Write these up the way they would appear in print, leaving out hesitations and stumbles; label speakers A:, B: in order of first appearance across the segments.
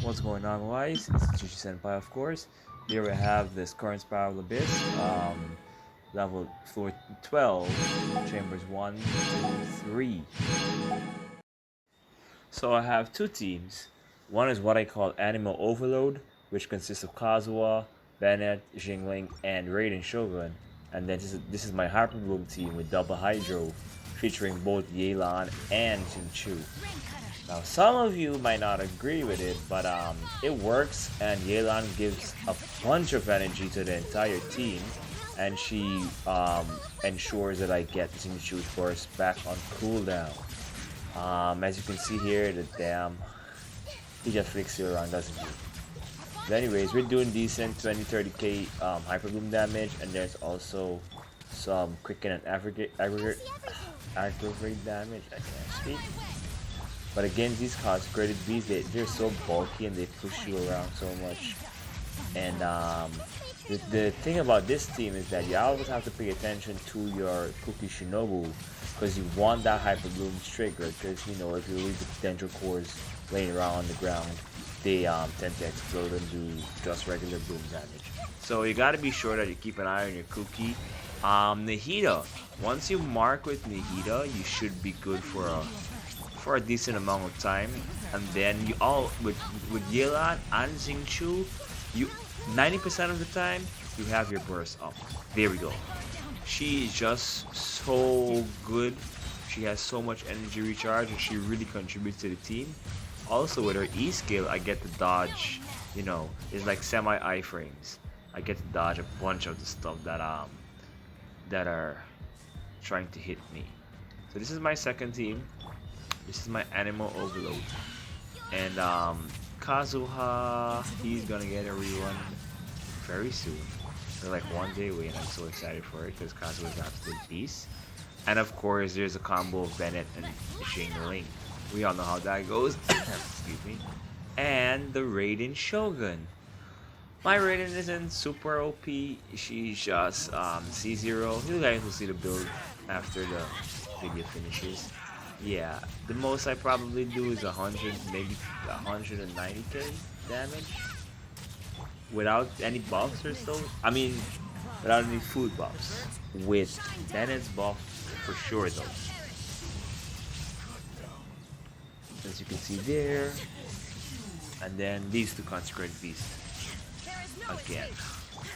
A: What's going on, guys? It's Chichi Senpai, of course. Here we have this current Spiral Abyss, level floor 12, chambers 1 to 3. So I have two teams. One is what I call Anemo Overload, which consists of Kazuha, Bennett, Jingling, and Raiden Shogun. And then this is my Hyperblood team with Double Hydro, featuring both Yelan and Jinchu. Now, some of you might not agree with it, but it works, and Yelan gives a bunch of energy to the entire team, and she ensures that I get Jinchu's burst back on cooldown. As you can see here, the damn he just flicks you around, doesn't he? But anyways, we're doing decent 20-30k Hyperbloom damage, and there's also some quicken and aggravate damage. I can't speak. But again, these consecrated beasts, they're so bulky and they push you around so much. And the thing about this team is that you always have to pay attention to your Cookie Shinobu, because you want that Hyper Bloom trigger, because you know, if you leave the Dendro cores laying around on the ground, they tend to explode and do just regular boom damage. So you gotta be sure that you keep an eye on your Cookie. Nahida, once you mark with Nahida, you should be good for a decent amount of time, and then you all with Yelan and Xingqiu, you 90% of the time you have your burst up. There we go. She is just so good. She has so much energy recharge, and she really contributes to the team. Also, with her E skill, I get to dodge. You know, it's like semi iframes. I get to dodge a bunch of the stuff that are trying to hit me. So this is my second team. This is my Anemo Overload. And Kazuha, he's gonna get a rerun very soon. They're like one day away, and I'm so excited for it because Kazuha is an absolute beast. And of course, there's a combo of Bennett and Ling. We all know how that goes. Excuse me. And the Raiden Shogun. My Raiden isn't super OP. She's just C0. You guys will see the build after the video finishes. Yeah, the most I probably do is 100, maybe 190k damage without any buffs or so. I mean, without any food buffs. With Bennett's buff, for sure though. As you can see there, and then these two consecrated beasts again.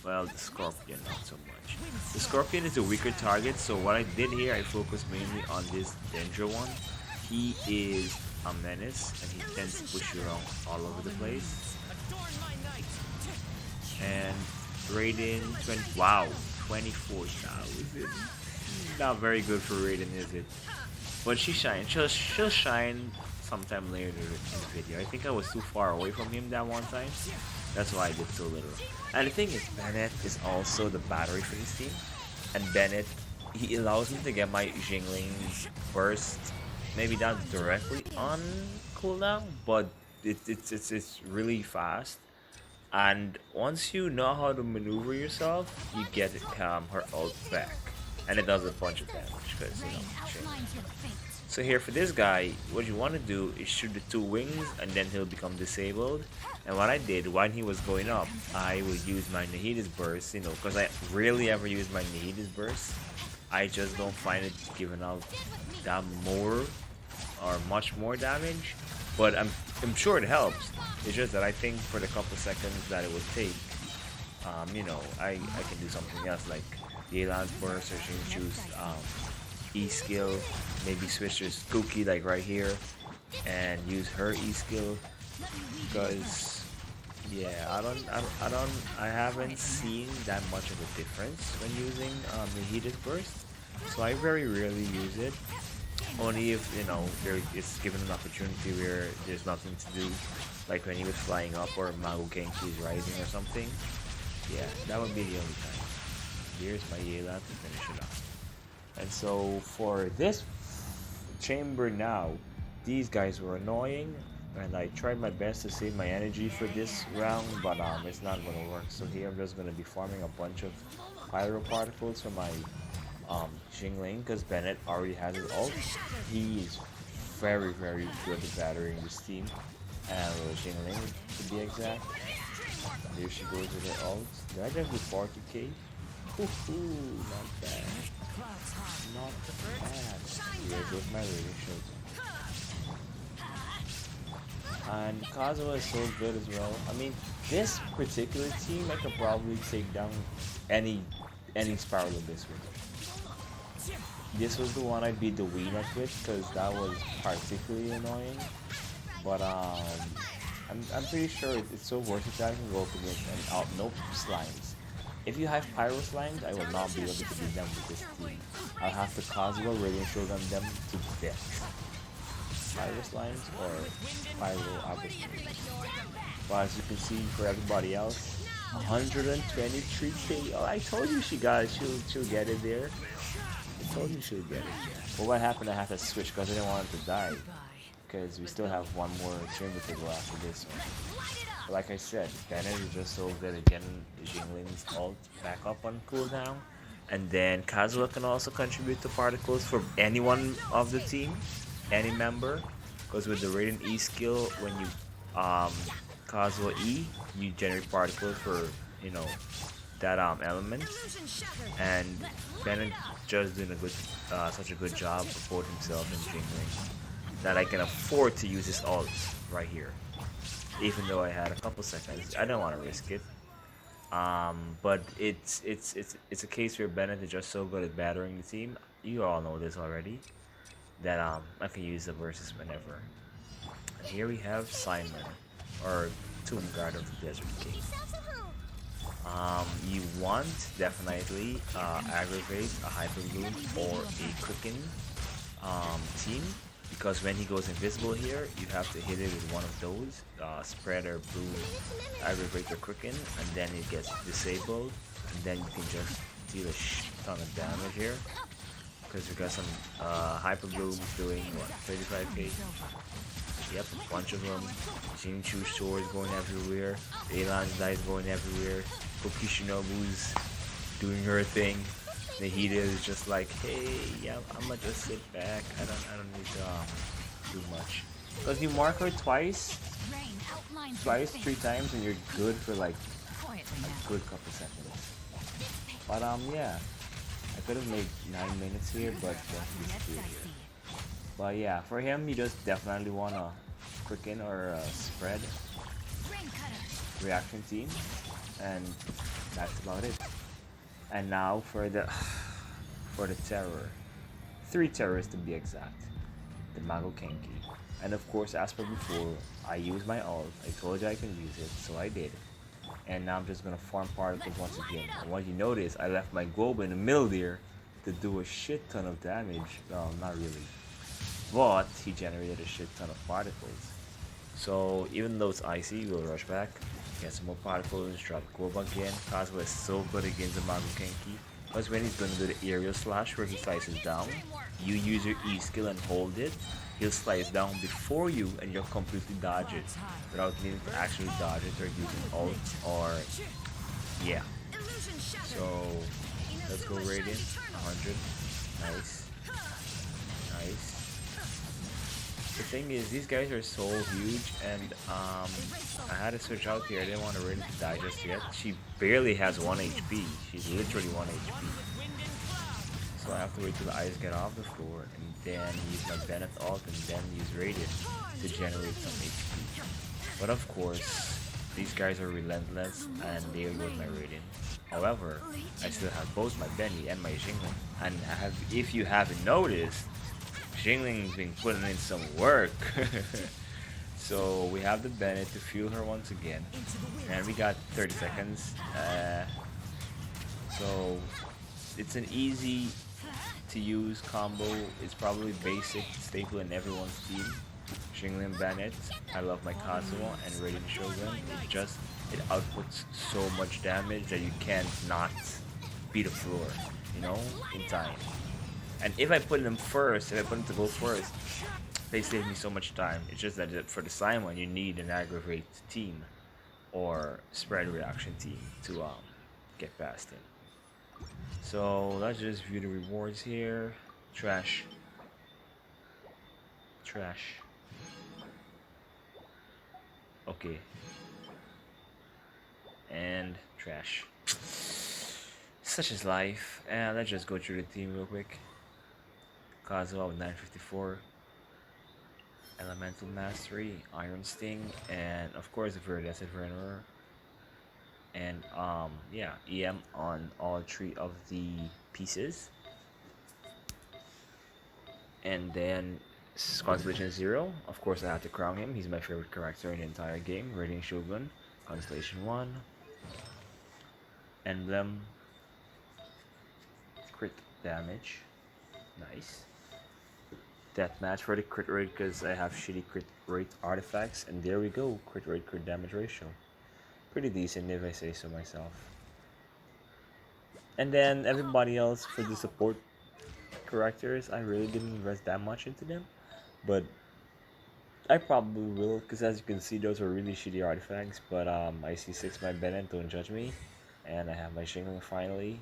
A: Well, the Scorpion, not so much. The Scorpion is a weaker target, so what I did here, I focused mainly on this Dendro one. He is a menace, and he tends to push you around all over the place. And Raiden, 24,000. Not very good for Raiden, is it? But she shines. She'll shine sometime later in the video. I think I was too far away from him that one time. That's why I did so little. And the thing is, Bennett is also the battery for this team. And Bennett, he allows me to get my Jingling's burst, maybe not directly on cooldown, but it's really fast. And once you know how to maneuver yourself, you get her ult back. And it does a bunch of damage, because, you know, so here for this guy, what you want to do is shoot the two wings, and then he'll become disabled. And what I did when he was going up, I would use my Nahida's burst, you know, because I rarely ever use my Nahida's burst. I just don't find it giving out that more or much more damage, but I'm sure it helps. It's just that I think for the couple seconds that it would take, you know, I can do something else like Yelan's burst or Xingqiu's E skill, maybe switch to Cookie like right here and use her E skill, because yeah, I haven't seen that much of a difference when using Nahida's burst, so I very rarely use it. Only if, you know, it's given an opportunity where there's nothing to do, like when he was flying up or Mago Genki is rising or something. Yeah, that would be the only time. Here's my Yelan to finish it off. And so for this chamber now, these guys were annoying, and I tried my best to save my energy for this round, but it's not gonna work. So here I'm just gonna be farming a bunch of pyro particles for my Jingling, because Bennett already has his ult. He is very good at battering this team. and Jingling to be exact. There she goes with her ult. Did I just do 40k? Hoo-hoo, not bad. Not bad. Here goes my rating shows. And Kazuha is so good as well. I mean, this particular team, I could probably take down any Spiral Abyss with. This was the one I beat the Weenus with because that was particularly annoying. But I'm pretty sure it's so versatile. I can go up against and nope, slimes. If you have Pyro slimes, I will not be able to beat them with this team. I'll have to Kazuha Radiant Shogun them to death. Pyro slimes or Pyro Abyss. But as you can see, for everybody else, 123k. Oh, I told you she got it. She'll get it there. I told you she'll get it. But what happened? I had to switch because I didn't want it to die. Because we still have one more chamber to go after this one. But like I said, Bennett is just so good at getting Jingling's ult back up on cooldown. And then Kazuha can also contribute to particles for anyone of the team, any member. Because with the Radiant E skill, when you Kazuha E, you generate particles for, you know, that element. And Bennett just doing a good, such a good job of both himself and Jingling that I can afford to use this ult right here. Even though I had a couple seconds, I don't want to risk it. But it's a case where Bennett is just so good at battering the team. You all know this already. That I can use the versus whenever. And here we have Simon, or Tomb Guard of the Desert King. You want definitely aggravate a Hyperblood or a Kraken team, because when he goes invisible here, you have to hit it with one of those, spread or bloom, aggravate the Kraken, and then it gets disabled, and then you can just deal a ton of damage here, because we got some Hyperbloom doing what, 35k? Yep, a bunch of them. Jinchu's swords going everywhere, Yelan's dice going everywhere, Cookie Shinobu's doing her thing. Nahida is just like, hey, yeah, I'ma just sit back. I don't need to do much. Cause you mark her twice, 3 times, and you're good for like a good couple seconds. But yeah, I could have made 9 minutes here, but he's here. But yeah, for him, you just definitely want a Quicken or a spread reaction team, and that's about it. And now for the terror. 3 terrors to be exact. The Mago Kenki. And of course, as per before, I use my ult. I told you I can use it, so I did. And now I'm just gonna farm particles once again. And what you notice, I left my Goba in the middle there to do a shit ton of damage. Well, not really. But he generated a shit ton of particles. So even though it's icy, we'll rush back, get some more particles, drop Goba again. Kazuha is so good against the Mago Kenki. Because when he's gonna do the aerial slash where he slices down, you use your E skill and hold it, he'll slice down before you and you'll completely dodge it without needing to actually dodge it or using ult or yeah. So let's go Radiant, 100, nice, nice. The thing is, these guys are so huge, and I had to switch out here. I didn't want to Radiant to die just yet. She barely has 1 HP. She's literally 1 HP. So I have to wait till the eyes get off the floor, and then use my Bennett ult, and then use Radiant to generate some HP. But of course, these guys are relentless, and they will my Radiant. However, I still have both my Benny and my Jingling. And if you haven't noticed, Jingling's been putting in some work. So we have the Bennett to fuel her once again. And we got 30 seconds. So it's an easy to use combo. It's probably basic, staple in everyone's team. Jingling Bennett. I love my Kazuha and Radiant Shogun. It outputs so much damage that you can't not beat the floor, you know, in time. And if I put them first, if I put them to go first, they save me so much time. It's just that for the Simon, you need an aggravate team or spread reaction team to get past him. So let's just view the rewards here. Trash. Okay. And trash. Such is life. And let's just go through the team real quick. Kazuha with 954. Elemental Mastery, Iron Sting, and of course Viridescent Venerer. And yeah, EM on all three of the pieces. And then Constellation Zero, of course I have to crown him. He's my favorite character in the entire game. Radiant Shogun, Constellation 1, Emblem, crit damage, nice. Deathmatch for the crit rate because I have shitty crit rate artifacts, and there we go, crit rate, crit damage ratio. Pretty decent if I say so myself. And then everybody else for the support characters, I really didn't invest that much into them, but I probably will, because as you can see, those are really shitty artifacts. But I see 6 my Bennett, don't judge me, and I have my Shingling finally.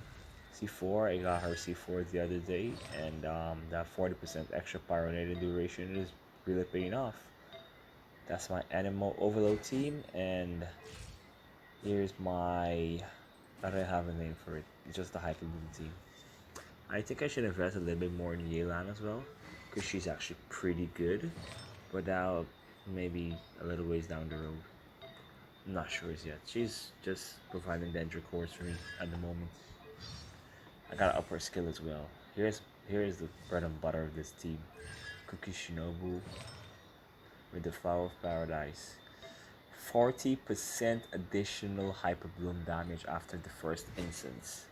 A: C4, I got her C4 the other day, and that 40% extra pyronated duration is really paying off. That's my Anemo Overload team, and here's my... I don't have a name for it, it's just the Hyperblood team. I think I should invest a little bit more in Yelan as well, because she's actually pretty good, but now maybe a little ways down the road. I'm not sure as yet. She's just providing the entry course for me at the moment. I gotta up her skill as well. Here's the bread and butter of this team. Cookie Shinobu with the Flower of Paradise. 40% additional Hyper Bloom damage after the first instance.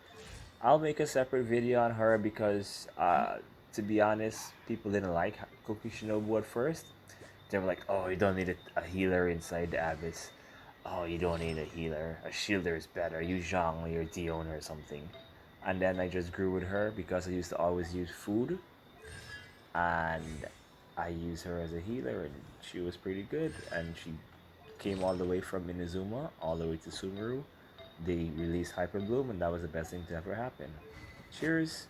A: I'll make a separate video on her because, to be honest, people didn't like Cookie Shinobu at first. They were like, oh, you don't need a healer inside the Abyss. Oh, you don't need a healer. A shielder is better. Use Zhang or Dion or something. And then I just grew with her because I used to always use food. And I used her as a healer and she was pretty good. And she came all the way from Inazuma all the way to Sumeru. They released Hyper Bloom and that was the best thing to ever happen. Cheers!